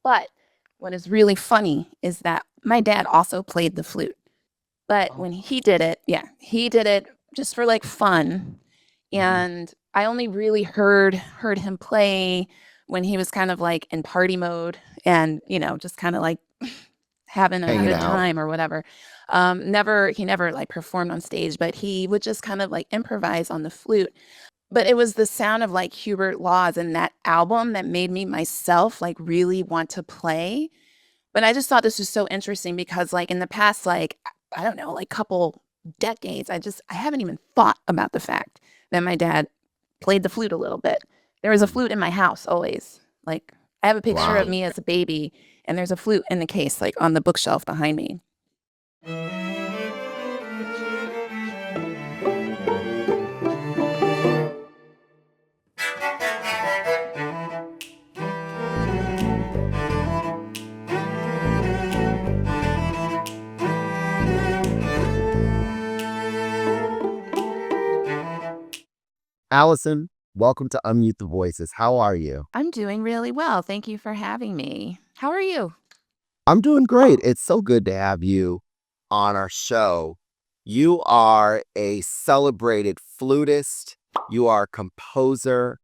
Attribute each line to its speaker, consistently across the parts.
Speaker 1: But what is really funny is that my dad also played the flute. But when he did it, he did it just for like fun. And I only really heard him play when he was kind of like in party mode and, just kind of like having a
Speaker 2: Hanging
Speaker 1: good
Speaker 2: out.
Speaker 1: time or whatever. He never like performed on stage, but he would just kind of like improvise on the flute. But it was the sound of like Hubert Laws and that album that made me myself like really want to play. But I just thought this was so interesting because like in the past, like, I don't know, like couple decades, I haven't even thought about the fact that my dad played the flute a little bit. There was a flute in my house always. Like I have a picture of
Speaker 2: Wow.
Speaker 1: me as a baby and there's a flute in the case, like on the bookshelf behind me.
Speaker 2: Allison, welcome to Unmute the Voices. How are you?
Speaker 1: I'm doing really well. Thank you for having me. How are you?
Speaker 2: I'm doing great. It's so good to have you on our show. You are a celebrated flutist, you are a composer,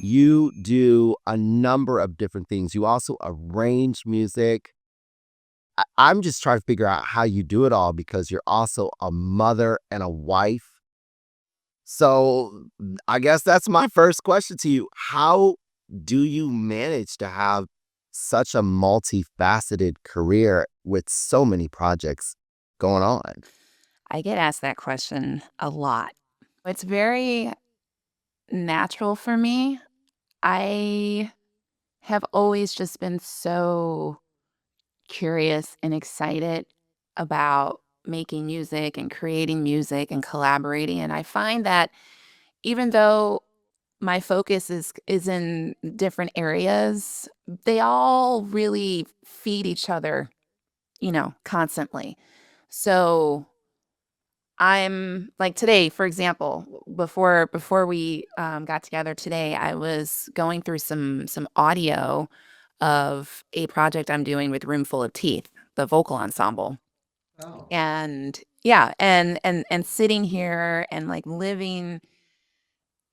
Speaker 2: you do a number of different things. You also arrange music. I'm just trying to figure out how you do it all because you're also a mother and a wife. So I guess that's my first question to you. How do you manage to have such a multifaceted career with so many projects going on?
Speaker 1: I get asked that question a lot. It's very natural for me. I have always just been so curious and excited about making music and creating music and collaborating. And I find that even though my focus is in different areas, they all really feed each other, constantly. So I'm like today, for example, before we got together today, I was going through some audio of a project I'm doing with Roomful of Teeth, the vocal ensemble. And yeah, and sitting here and like living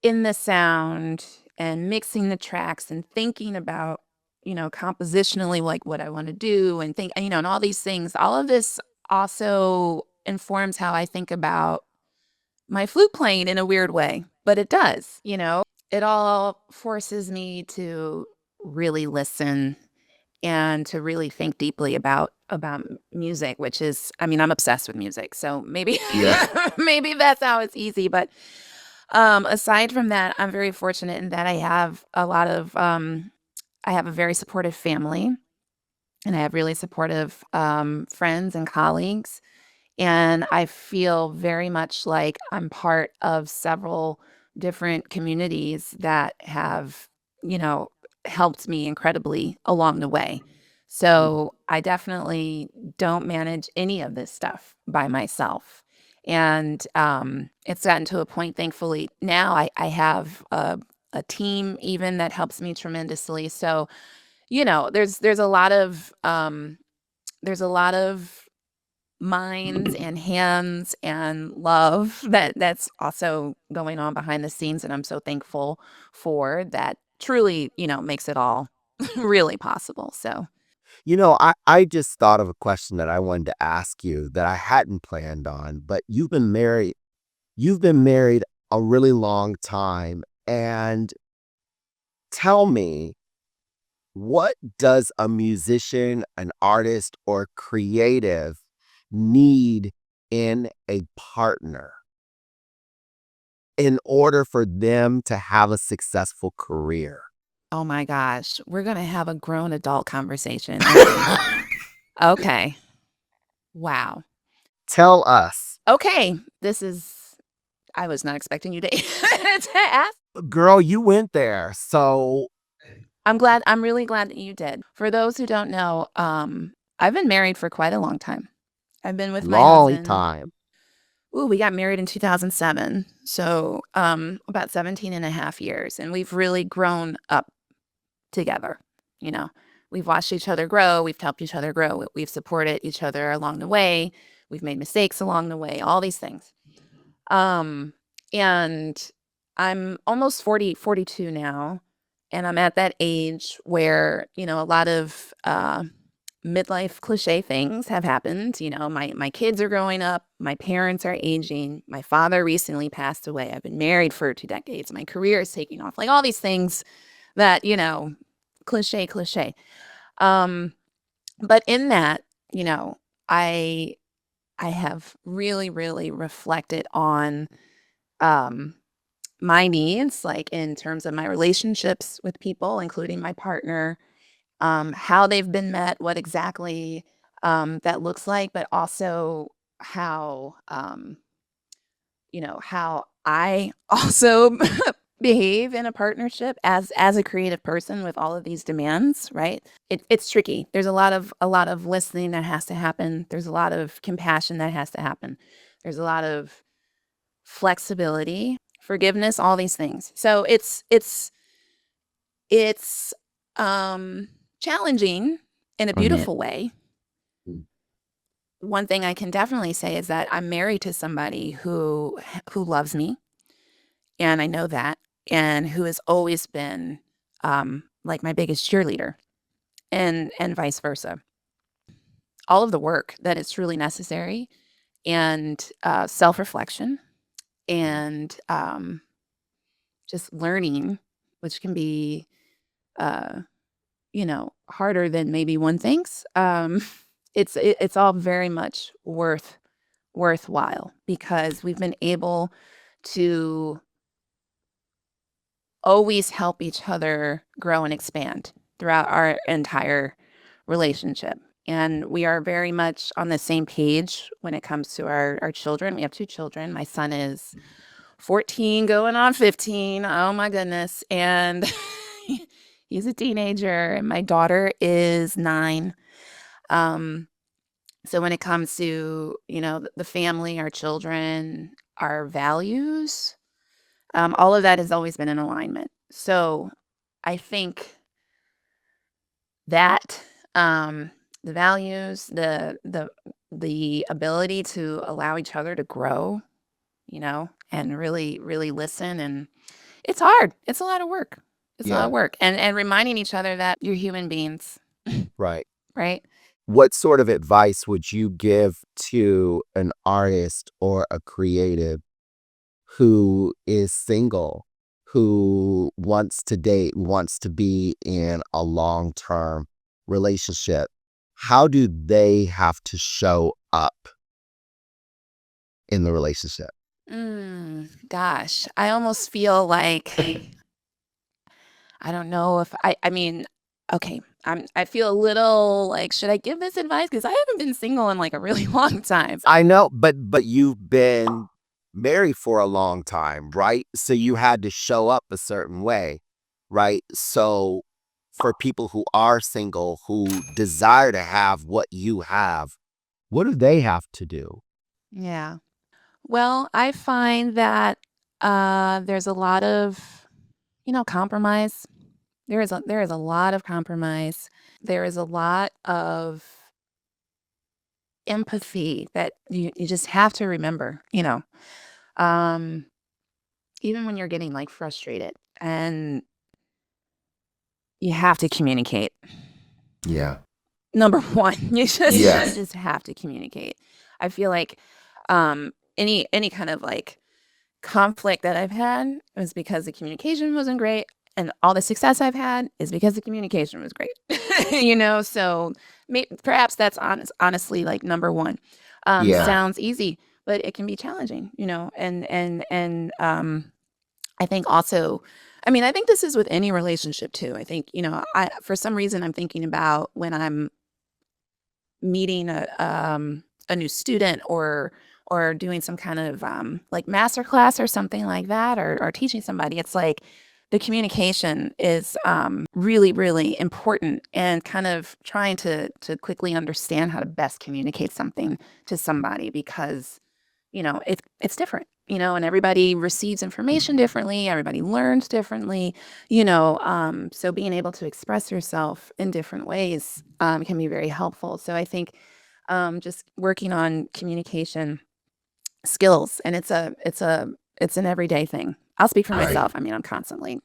Speaker 1: in the sound and mixing the tracks and thinking about, compositionally like what I want to do and think, and all these things, all of this also informs how I think about my flute playing in a weird way, but it does. It all forces me to really listen and to really think deeply about music, which is, I mean, I'm obsessed with music, so maybe
Speaker 2: Yeah.
Speaker 1: maybe that's how it's easy. But aside from that, I'm very fortunate in that I have a very supportive family, and I have really supportive friends and colleagues. And I feel very much like I'm part of several different communities that have, you know, helped me incredibly along the way. So I definitely don't manage any of this stuff by myself. And it's gotten to a point, thankfully, now I have a team even that helps me tremendously. So, there's a lot of minds and hands and love that's also going on behind the scenes, and I'm so thankful for that. Truly, makes it all really possible. So
Speaker 2: I just thought of a question that I wanted to ask you that I hadn't planned on, but you've been married a really long time. And tell me, what does a musician, an artist, or creative need in a partner in order for them to have a successful career?
Speaker 1: oh my gosh, we're gonna have a grown adult conversation, aren't we? Okay. Wow.
Speaker 2: Tell us.
Speaker 1: Okay, this is, I was not expecting you to to ask.
Speaker 2: Girl, you went there. So
Speaker 1: I'm really glad that you did. For those who don't know, I've been married for quite a long time. I've been with my
Speaker 2: long
Speaker 1: husband.
Speaker 2: time.
Speaker 1: Ooh, we got married in 2007. So, about 17 and a half years. And we've really grown up together, you know. we've watched each other grow. We've helped each other grow. We've supported each other along the way. We've made mistakes along the way, all these things. And I'm almost 42 now, and I'm at that age where, a lot of midlife cliche things have happened. My kids are growing up, my parents are aging, my father recently passed away. I've been married for 2 decades. My career is taking off. Like all these things that, cliche. But in that, I I have really, really reflected on um my needs, like in terms of my relationships with people, including my partner, how they've been met, what exactly that looks like, but also how how I also behave in a partnership as a creative person with all of these demands, right? It's tricky. There's a lot of listening that has to happen. There's a lot of compassion that has to happen. There's a lot of flexibility, forgiveness, all these things. So it's challenging in a
Speaker 2: Mhm.
Speaker 1: beautiful way. One thing I can definitely say is that I'm married to somebody who loves me, and I know that, and who has always been like my biggest cheerleader, and vice versa. All of the work that is truly necessary, and self-reflection, and just learning, which can be uh, harder than maybe one thinks. It's all very much worthwhile because we've been able to always help each other grow and expand throughout our entire relationship. And we are very much on the same page when it comes to our children. We have 2 children. My son is 14 going on 15. Oh my goodness. And he's a teenager, and my daughter is 9. Um, so when it comes to, the family, our children, our values, all of that has always been in alignment. So I think that the values, the ability to allow each other to grow, and really, really listen, and it's hard. It's a lot of work. It's a lot
Speaker 2: Yeah,
Speaker 1: of work, and reminding each other that you're human beings,
Speaker 2: right.
Speaker 1: right?
Speaker 2: What sort of advice would you give to an artist or a creative who is single, who wants to date, wants to be in a long-term relationship? How do they have to show up in the relationship?
Speaker 1: Gosh, I almost feel like I don't know if I mean, okay, I feel a little like, should I give this advice? Because I haven't been single in like a really long time.
Speaker 2: I know, but you've been married for a long time, right? So you had to show up a certain way, right? So for people who are single, who desire to have what you have, what do they have to do?
Speaker 1: Yeah. Well, I find that there's a lot of, compromise. There is a lot of compromise. There is a lot of empathy that you just have to remember, um, even when you're getting like frustrated, and you have to communicate.
Speaker 2: Yeah.
Speaker 1: Number 1, you just
Speaker 2: Yeah.
Speaker 1: you just have to communicate. I feel like any kind of like conflict that I've had was because the communication wasn't great, and all the success I've had is because the communication was great. So perhaps that's honestly like number 1.
Speaker 2: Yeah.
Speaker 1: Sounds easy, but it can be challenging, and I think also, I mean, I think this is with any relationship too. I think, I for some reason I'm thinking about when I'm meeting a new student, or doing some kind of like master class or something like that, or teaching somebody. It's like the communication is really, really important, and kind of trying to quickly understand how to best communicate something to somebody, because it's different, and everybody receives information differently, everybody learns differently, so being able to express yourself in different ways can be very helpful. So I think just working on communication skills, and it's an everyday thing. I'll speak for
Speaker 3: Right.
Speaker 1: myself. I mean, I'm constantly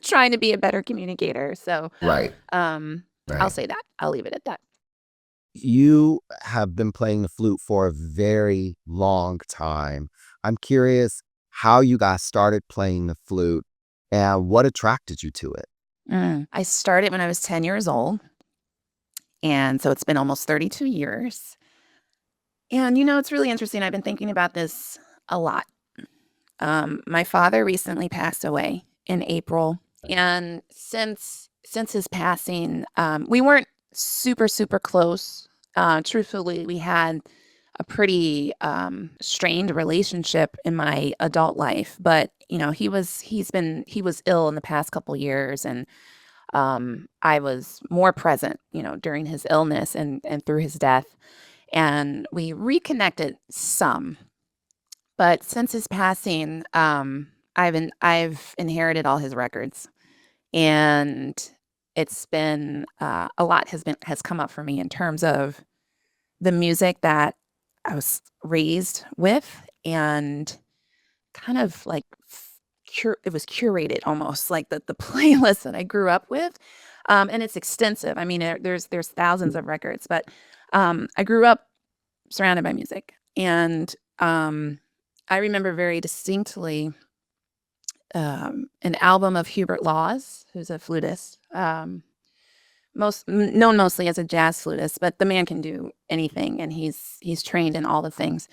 Speaker 1: trying to be a better communicator. So
Speaker 3: Right.
Speaker 1: I'll
Speaker 3: Right.
Speaker 1: say that. I'll leave it at that.
Speaker 2: You have been playing the flute for a very long time. I'm curious how you got started playing the flute and what attracted you to it.
Speaker 1: I started when I was 10 years old. And so it's been almost 32 years. And, it's really interesting. I've been thinking about this a lot. My father recently passed away in April. And since his passing, we weren't super, super close. Truthfully, we had a pretty strained relationship in my adult life. But, he was ill in the past couple years. And I was more present, during his illness and through his death. And we reconnected some. But since his passing, I've inherited all his records, and it's been a lot has come up for me in terms of the music that I was raised with, and kind of like it was curated almost like the playlist that I grew up with, and it's extensive. I mean, there's thousands of records, but I grew up surrounded by music, and I remember very distinctly an album of Hubert Laws, who's a flutist, known mostly as a jazz flutist, but the man can do anything, and he's trained in all the things.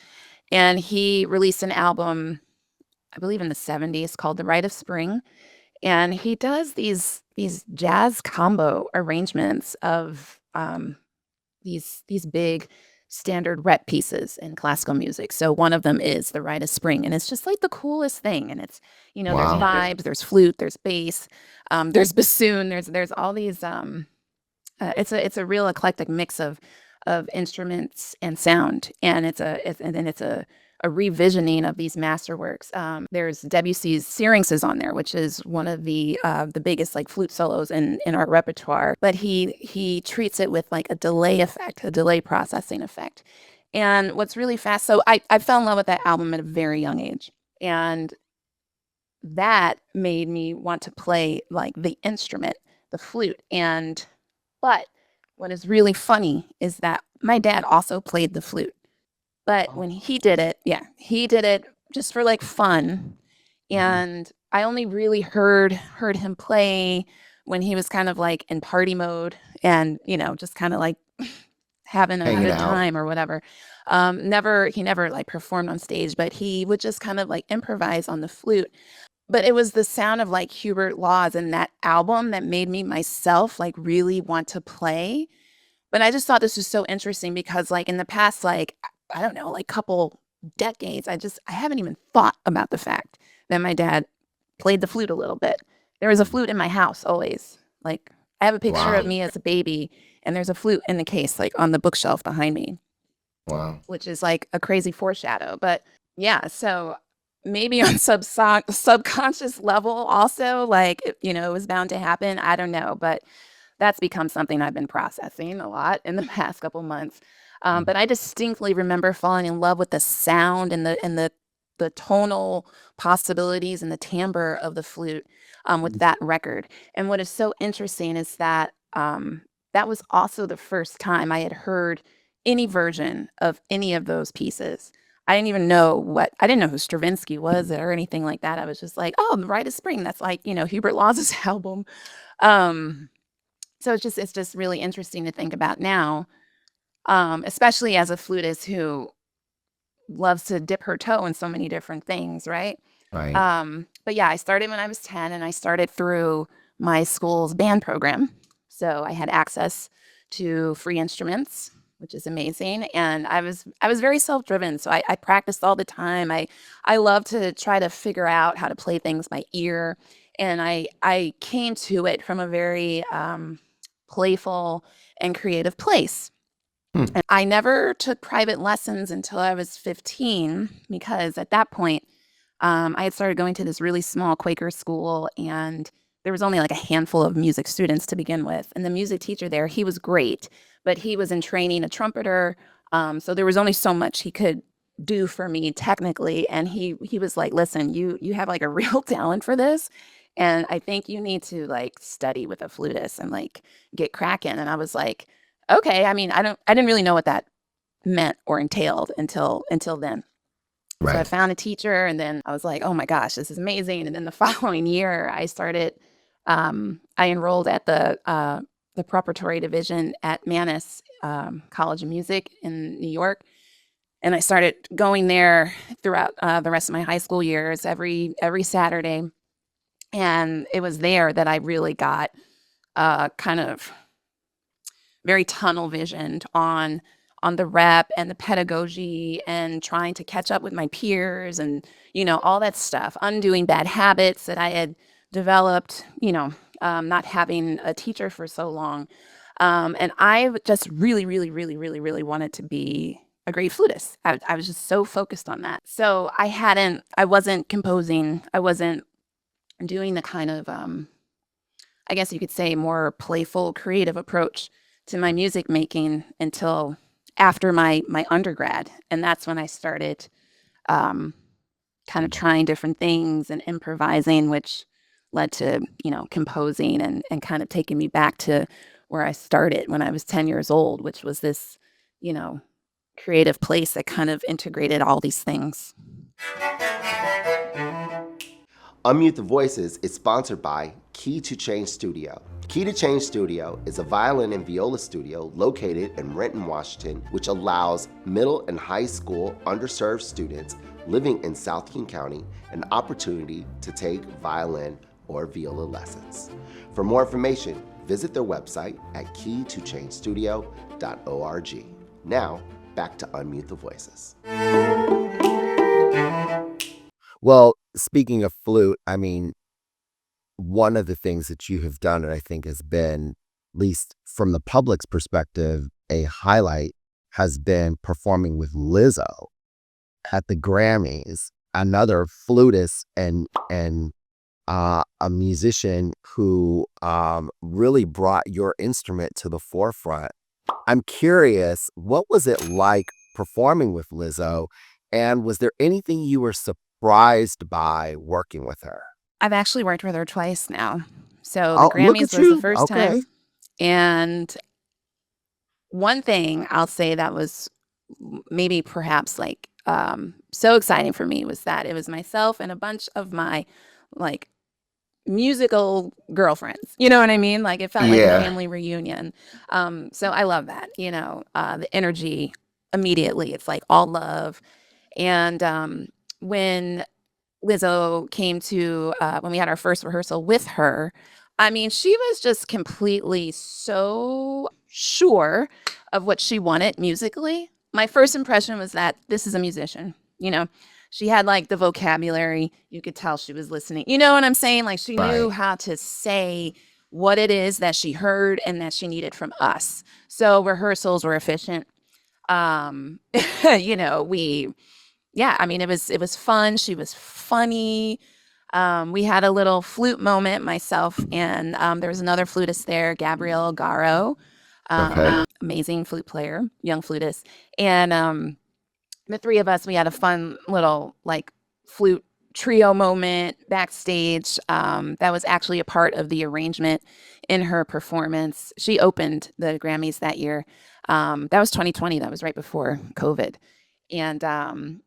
Speaker 1: And he released an album, I believe in the 70s, called The Rite of Spring. And he does these jazz combo arrangements of these big standard rep pieces in classical music. So one of them is The Rite of Spring, and it's just like the coolest thing. And it's, there's
Speaker 3: Wow.
Speaker 1: vibes, there's flute, there's bass, there's bassoon, there's all these it's a real eclectic mix of instruments and sound, and it's a revisioning of these masterworks. There's Debussy's Syrinx on there, which is one of the biggest like flute solos in our repertoire. But he treats it with like a delay effect, a delay processing effect. And what's really fast, so I fell in love with that album at a very young age, and that made me want to play like the instrument, the flute. But what is really funny is that my dad also played the flute. But when he did it, yeah, he did it just for like fun. And I only really heard him play when he was kind of like in party mode and, just kind of like having a
Speaker 3: Hanging
Speaker 1: good
Speaker 3: out.
Speaker 1: time or whatever. He never like performed on stage, but he would just kind of like improvise on the flute. But it was the sound of, like, Hubert Laws and that album that made me myself, like, really want to play. But I just thought this was so interesting because, like, in the past, like, I don't know, like, couple decades, I haven't even thought about the fact that my dad played the flute a little bit. There was a flute in my house always. Like, I have a picture of
Speaker 3: Wow.
Speaker 1: me as a baby, and there's a flute in the case, like, on the bookshelf behind me,
Speaker 3: Wow.
Speaker 1: which is like a crazy foreshadow. But yeah, so maybe on subconscious level also, like, it was bound to happen. I don't know, but that's become something I've been processing a lot in the past couple months. But I distinctly remember falling in love with the sound and the tonal possibilities and the timbre of the flute with that record. And what is so interesting is that that was also the first time I had heard any version of any of those pieces. I didn't know who Stravinsky was or anything like that. I was just like, oh, The Rite of Spring. That's like, Hubert Laws's album. Um, so it's just really interesting to think about now, especially as a flutist who loves to dip her toe in so many different things, right?
Speaker 3: Right.
Speaker 1: But yeah, I started when I was 10, and I started through my school's band program. So I had access to free instruments, which is amazing. And I was very self-driven. So I practiced all the time. I love to try to figure out how to play things by ear. And I came to it from a very playful and creative place. And I never took private lessons until I was 15 because at that point, I had started going to this really small Quaker school, and there was only like a handful of music students to begin with. And the music teacher there, he was great, but he was in training a trumpeter. So there was only so much he could do for me technically. And he was like, listen, you have like a real talent for this. And I think you need to like study with a flutist and like get cracking. And I was like, okay. I mean, I didn't really know what that meant or entailed until then. So I
Speaker 2: Right.
Speaker 1: found a teacher, and then I was like, "Oh my gosh, this is amazing!" And then the following year, I enrolled at the preparatory division at Mannes College of Music in New York, and I started going there throughout the rest of my high school years, every Saturday. And it was there that I really got kind of very tunnel visioned on the rep and the pedagogy and trying to catch up with my peers and all that stuff, undoing bad habits that I had developed, not having a teacher for so long. And I just really, really, really, really, really wanted to be a great flutist. I was just so focused on that. So I wasn't composing, I wasn't doing the kind of I guess you could say, more playful, creative approach to my music making until after my undergrad. And that's when I started um, kind of trying different things and improvising, which led to, composing and kind of taking me back to where I started when I was 10 years old, which was this, you know, creative place that kind of integrated all these things.
Speaker 2: Unmute the Voices is sponsored by Key to Change Studio. Key to Change Studio is a violin and viola studio located in Renton, Washington, which allows middle and high school underserved students living in South King County an opportunity to take violin or viola lessons. For more information, visit their website at keytochangestudio.org. Now, back to Unmute the Voices. Well, speaking of flute, I mean, one of the things that you have done, and I think has been, at least from the public's perspective, a highlight has been performing with Lizzo at the Grammys, another flutist and a musician who really brought your instrument to the forefront. I'm curious, what was it like performing with Lizzo, and was there anything you were surprised by working with her?
Speaker 1: I've actually worked with her twice now. So the
Speaker 2: Oh, look
Speaker 1: Grammys
Speaker 2: at
Speaker 1: was the
Speaker 2: you.
Speaker 1: first time.
Speaker 2: Okay.
Speaker 1: And one thing I'll say that was maybe perhaps like so exciting for me was that it was myself and a bunch of my like musical girlfriends. You know what I mean? Like it felt like a
Speaker 2: Yeah.
Speaker 1: family reunion. So I love that, the energy immediately. It's like all love. And when Lizzo came to when we had our first rehearsal with her, I mean, she was just completely so sure of what she wanted musically. My first impression was that this is a musician, you know. She had like the vocabulary. You could tell she was listening. You know what I'm saying? Like she knew
Speaker 2: Right.
Speaker 1: how to say what it is that she heard and that she needed from us. So rehearsals were efficient. Um, we yeah, I mean, it was fun. She was funny. We had a little flute moment, myself and there was another flutist there, Gabrielle Garo,
Speaker 2: Okay.
Speaker 1: amazing flute player, young flutist. And the three of us, we had a fun little like flute trio moment backstage. That was actually a part of the arrangement in her performance. She opened the Grammys that year. That was 2020. That was right before COVID. And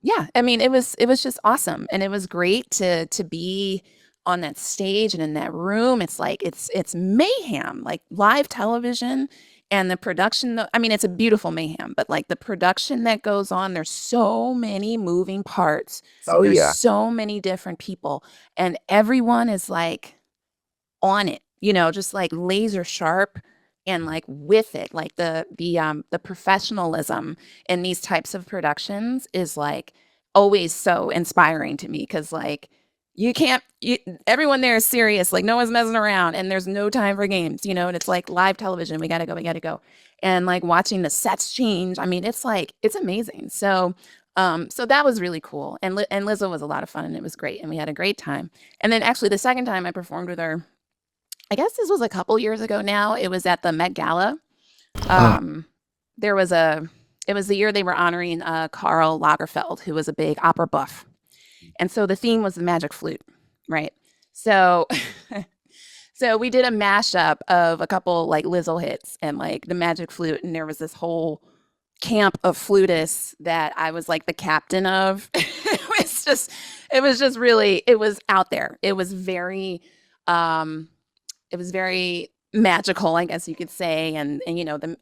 Speaker 1: yeah, I mean, it was just awesome, and it was great to be on that stage and in that room. It's like it's mayhem, like live television and the production. I mean, it's a beautiful mayhem, but like the production that goes on, there's so many moving parts.
Speaker 2: Oh,
Speaker 1: There's
Speaker 2: yeah.
Speaker 1: so many different people, and everyone is like on it, just like laser sharp and like with it. Like the professionalism in these types of productions is like always so inspiring to me because like You can't everyone there is serious, like no one's messing around, and there's no time for games, and it's like live television. We gotta go. And like watching the sets change. I mean, it's amazing. So that was really cool. And Lizzo was a lot of fun, and it was great, and we had a great time. And then actually the second time I performed with her, I guess this was a couple years ago now. It was at the Met Gala.
Speaker 2: Oh,
Speaker 1: Um, there was a it was the year they were honoring Karl Lagerfeld, who was a big opera buff. And so the theme was the magic flute, right? So so we did a mashup of a couple like Lizzo hits and like the magic flute, and there was this whole camp of flutists that I was like the captain of. It was just really, it was out there. Um it was very magical, I guess you could say, and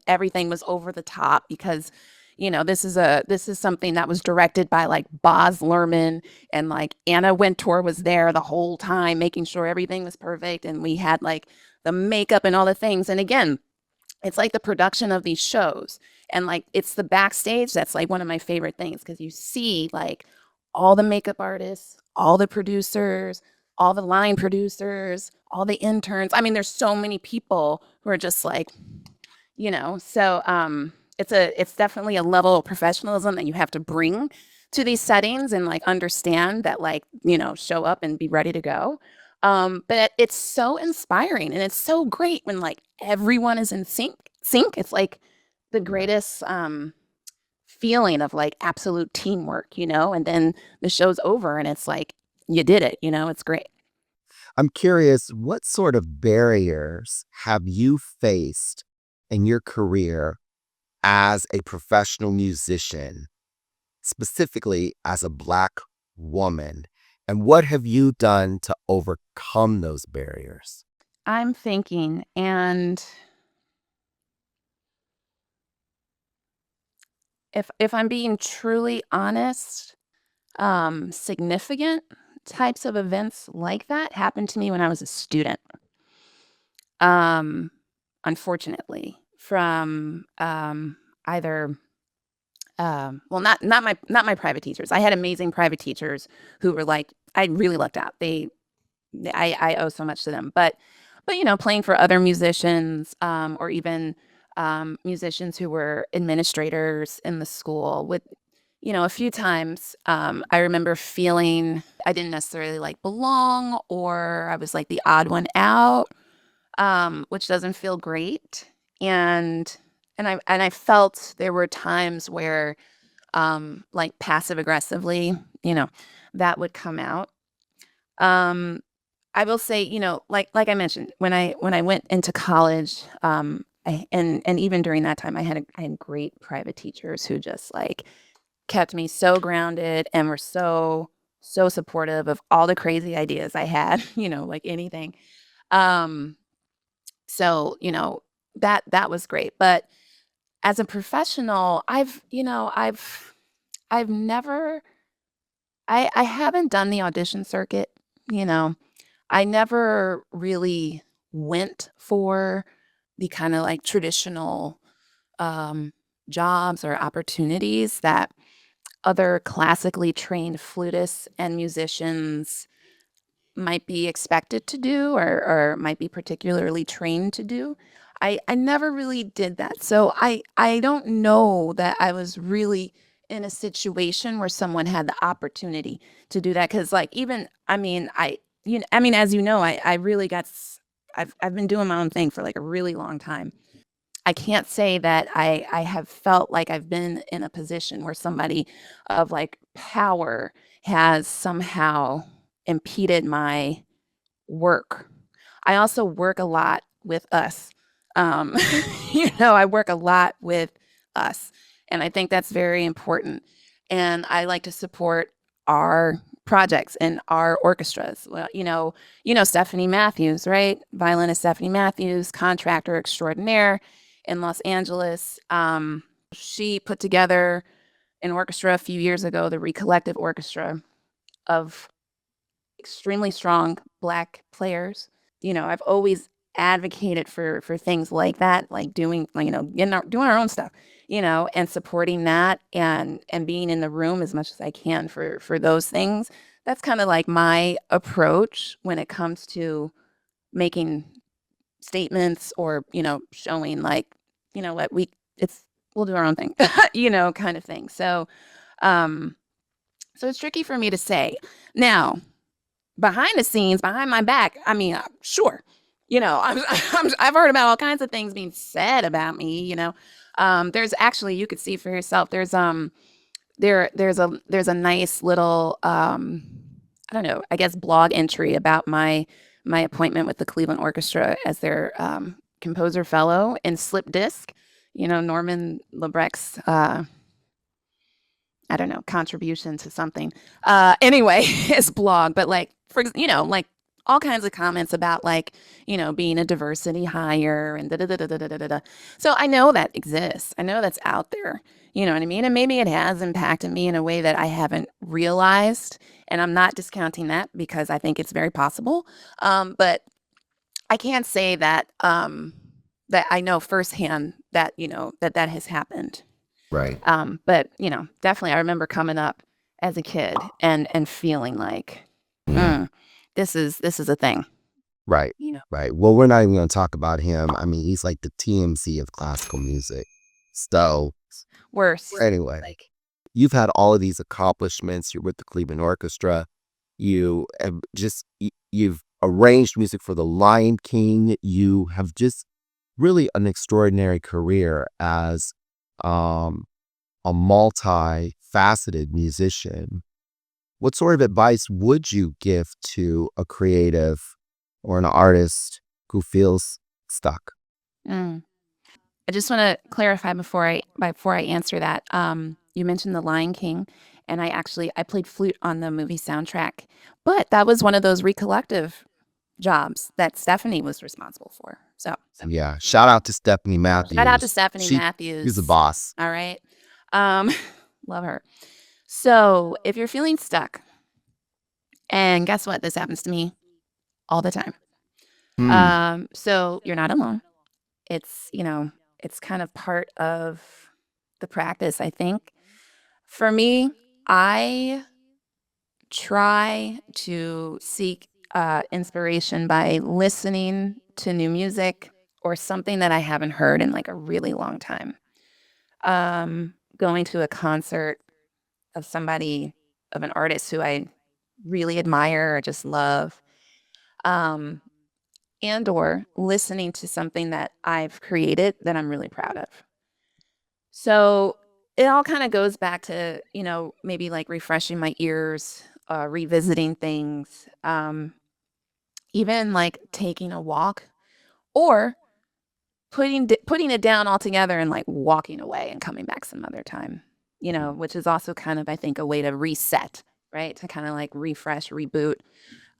Speaker 1: everything was over the top because this is something that was directed by like Boz Lerman, and like Anna Wintour was there the whole time making sure everything was perfect, and we had like the makeup and all the things. And again, it's like the production of these shows, and like it's the backstage that's like one of my favorite things because you see like all the makeup artists, all the producers, all the line producers, all the interns. I mean, there's so many people who are just like, it's definitely a level of professionalism that you have to bring to these settings, and like understand that, like, show up and be ready to go. But it's so inspiring, and it's so great when like everyone is in sync. It's like the greatest feeling of like absolute teamwork, and then the show's over and it's like you did it, it's great.
Speaker 2: I'm curious, what sort of barriers have you faced in your career as a professional musician, specifically as a Black woman? And what have you done to overcome those barriers?
Speaker 1: I'm thinking, and if I'm being truly honest, significant types of events like that happened to me when I was a student. Um, Unfortunately, from either well, not my private teachers. I had amazing private teachers who were like, I really lucked out. I owe so much to them. But playing for other musicians, or even musicians who were administrators in the school, with a few times, I remember feeling I didn't necessarily like belong, or I was like the odd one out, which doesn't feel great. And I felt there were times where, like passive aggressively, that would come out. Um, I will say, like I mentioned, when I went into college, and even during that time, I had great private teachers who just like kept me so grounded and were so supportive of all the crazy ideas I had, like anything. Um, so that was great. But as a professional, I've never I haven't done the audition circuit, you know. I never really went for the kind of like traditional um jobs or opportunities that other classically trained flutists and musicians might be expected to do, or might be particularly trained to do. I never really did that. So I don't know that I was really in a situation where someone had the opportunity to do that. Cause like even I mean, as I really I've been doing my own thing for like a really long time. I can't say that I have felt like I've been in a position where somebody of like power has somehow impeded my work. I also work a lot with us. Um, I work a lot with us, and I think that's very important. And I like to support our projects and our orchestras. Well, Stephanie Matthews, right? Violinist Stephanie Matthews, contractor extraordinaire in Los Angeles. She put together an orchestra a few years ago, the Recollective Orchestra, of extremely strong Black players. I've always advocated for things like that, like doing, doing our own stuff, and supporting that, and being in the room as much as I can for those things. that's kind of like my approach when it comes to making statements or, showing like, what we'll do our own thing, kind of thing. Um, so it's tricky for me to say. Now, behind the scenes, behind my back, I mean, sure, I've heard about all kinds of things being said about me. There's actually, you could see for yourself. There's a nice little I don't know, I guess blog entry about my appointment with the Cleveland Orchestra as their composer fellow in slip disc. Norman Lebrecht's I don't know, contribution to something. Anyway, his blog, but like like all kinds of comments about like, being a diversity hire and da da da da da da da. So I know that exists. I know that's out there. You know what I mean? And maybe it has impacted me in a way that I haven't realized. And I'm not discounting that because I think it's very possible. But I can't say that that I know firsthand that, that has happened.
Speaker 2: Right.
Speaker 1: But definitely I remember coming up as a kid and feeling like,
Speaker 2: Mm.
Speaker 1: this is a thing.
Speaker 2: Right. Right. Well, we're not even going to talk about him. I mean, he's like the TMZ of classical music. So
Speaker 1: Worse.
Speaker 2: anyway,
Speaker 1: Like,
Speaker 2: you've had all of these accomplishments. You're with the Cleveland Orchestra. You've arranged music for The Lion King. You have just really an extraordinary career as um, a multi-faceted musician. What sort of advice would you give to a creative or an artist who feels stuck?
Speaker 1: mm. I just want to clarify before I answer that. You mentioned The Lion King, and I played flute on the movie soundtrack, but that was one of those recollective jobs that Stephanie was responsible for. So
Speaker 2: Yeah. Shout out to Stephanie
Speaker 1: shout out to
Speaker 2: Matthews.
Speaker 1: Stephanie
Speaker 2: She's
Speaker 1: Matthews.
Speaker 2: the boss.
Speaker 1: All right. Um, love her. So if you're feeling stuck, and guess what? This happens to me all the time. So you're not alone. It's, it's kind of part of the practice, I think. For me, I try to seek inspiration by listening to new music or something that I haven't heard in like a really long time. Going to a concert of of an artist who I really admire or just love. Um, and or listening to something that I've created that I'm really proud of. So it all kind of goes back to, maybe like refreshing my ears, revisiting things, even like taking a walk or putting it down altogether and like walking away and coming back some other time, which is also kind of, I think, a way to reset, right? To kind of like refresh, reboot.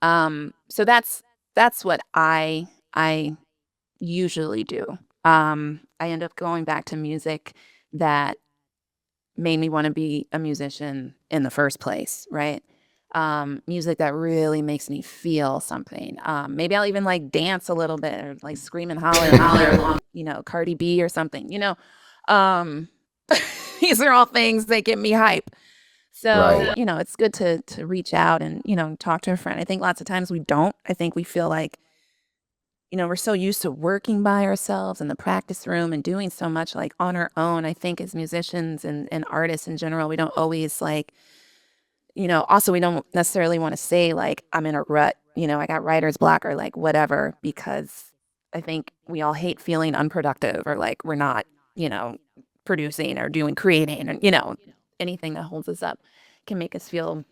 Speaker 1: So that's what I usually do. I end up going back to music that made me want to be a musician in the first place, right? Music that really makes me feel something. Maybe I'll even like dance a little bit or like scream and holler, along, Cardi B or something, Um, these are all things that get me hype. So,
Speaker 2: Right.
Speaker 1: it's good to reach out and, talk to a friend. I think lots of times we don't. I think we feel like, we're so used to working by ourselves in the practice room and doing so much like on our own. I think as musicians and artists in general, we don't always like, also we don't necessarily want to say like I'm in a rut, I got writer's block or like whatever, because I think we all hate feeling unproductive or like we're not, you know, producing or doing creating or, anything that holds us up can make us feel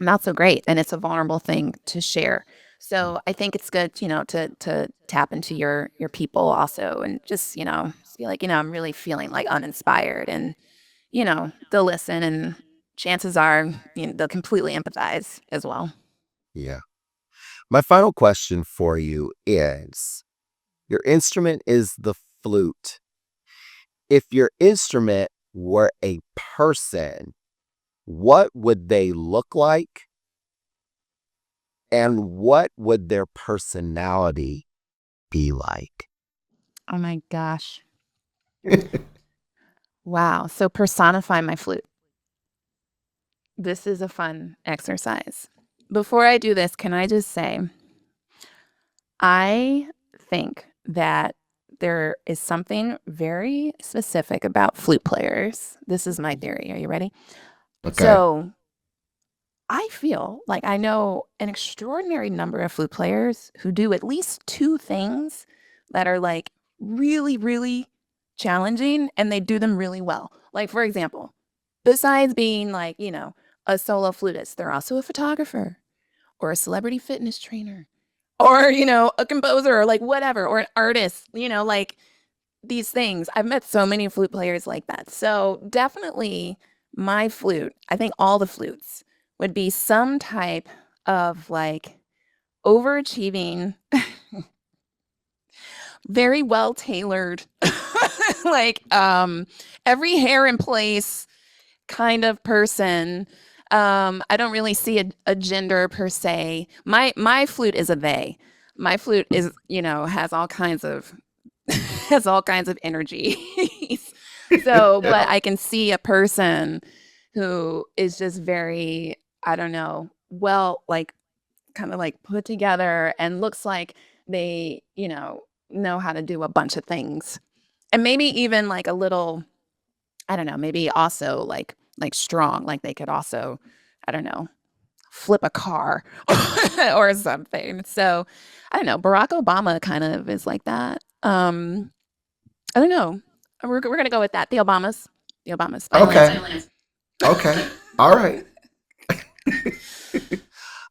Speaker 1: not so great, and it's a vulnerable thing to share. So I think it's good, to tap into your people also and just, just be like, I'm really feeling like uninspired and, they'll listen and chances are, they'll completely empathize as well.
Speaker 2: Yeah. My final question for you is your instrument is the flute. If your instrument were a person, what would they look like and what would their personality be like?
Speaker 1: Oh my gosh. Wow. So personify my flute. This is a fun exercise. Before I do this, can I just say, I think that there is something very specific about flute players. This is my theory. Are you ready?
Speaker 2: Okay.
Speaker 1: So I feel like I know an extraordinary number of flute players who do at least two things that are like really, really challenging and they do them really well. Like, for example, besides being like, a solo flutist, they're also a photographer or a celebrity fitness trainer or, a composer or like whatever, or an artist, like these things. I've met so many flute players like that. So definitely my flute, I think all the flutes would be some type of like overachieving, very well tailored, like every hair in place kind of person. I don't really see a gender per se. My flute is a they. My flute is, has all kinds of has all kinds of energy. So, but I can see a person who is just very, I don't know, well, like kind of like put together and looks like they, know how to do a bunch of things. And maybe even like a little, I don't know, maybe also like strong, like they could also, I don't know, flip a car or something. So, I don't know, Barack Obama kind of is like that. I don't know. We're gonna go with that. The Obamas. The Obamas. Final
Speaker 3: Okay.
Speaker 1: answer.
Speaker 3: Okay. All right.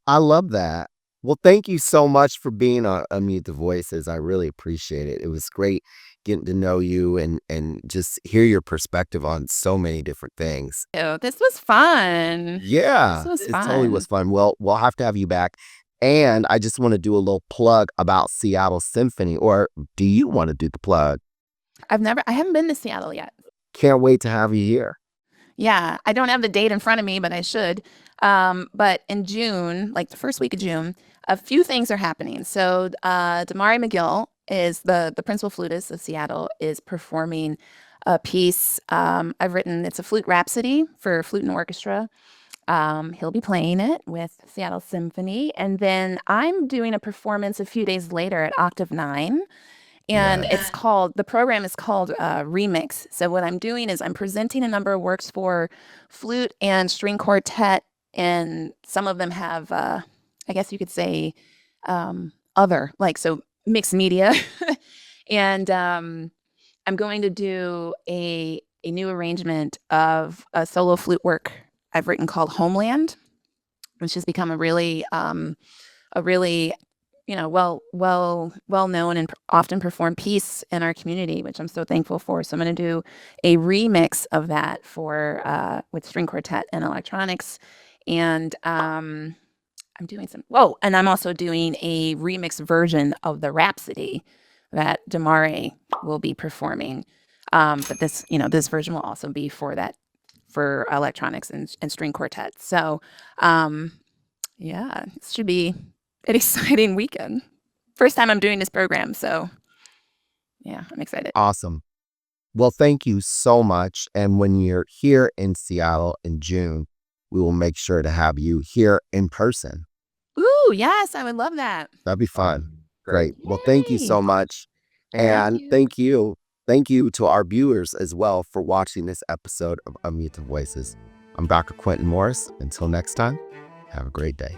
Speaker 2: I love that. Well, thank you so much for being on Unmute the Voices. I really appreciate it. It was great getting to know you and just hear your perspective on so many different things.
Speaker 1: Oh, this was fun. This
Speaker 2: Yeah,
Speaker 1: was
Speaker 2: it totally was
Speaker 1: fun.
Speaker 2: fun. Well, we'll have to have you back. And I just want to do a little plug about Seattle Symphony, or do you want to do the plug?
Speaker 1: I haven't been to Seattle yet.
Speaker 2: Can't wait to have you here.
Speaker 1: Yeah, I don't have the date in front of me, but I should. But in June, like the first week of June, a few things are happening. So, Damari McGill is the principal flutist of Seattle, is performing a piece I've written. It's a flute rhapsody for flute and orchestra. He'll be playing it with Seattle Symphony, and then I'm doing a performance a few days later at Octave 9. And
Speaker 3: Yes.
Speaker 1: the program is called Remix. So what I'm doing is I'm presenting a number of works for flute and string quartet, and some of them have, I guess you could say, other, like, so mixed media. And I'm going to do a new arrangement of a solo flute work I've written called Homeland, which has become a really well known and often performed piece in our community, which I'm so thankful for. So I'm going to do a remix of that for with string quartet and electronics, and I'm doing and I'm also doing a remix version of the Rhapsody that Damare will be performing. But this version will also be for electronics and string quartet. So, yeah, it should be an exciting weekend. First time I'm doing this program, so yeah, I'm excited.
Speaker 2: Awesome. Well, thank you so much. And when you're here in Seattle in June, we will make sure to have you here in person.
Speaker 1: Ooh, yes, I would love that.
Speaker 2: That'd be fun. Great. Well, thank you
Speaker 1: Yay.
Speaker 2: so much. And thank you. Thank you to our viewers as well for watching this episode of Unmute the Voices. I'm Dr. Quinton Morris. Until next time, have a great day.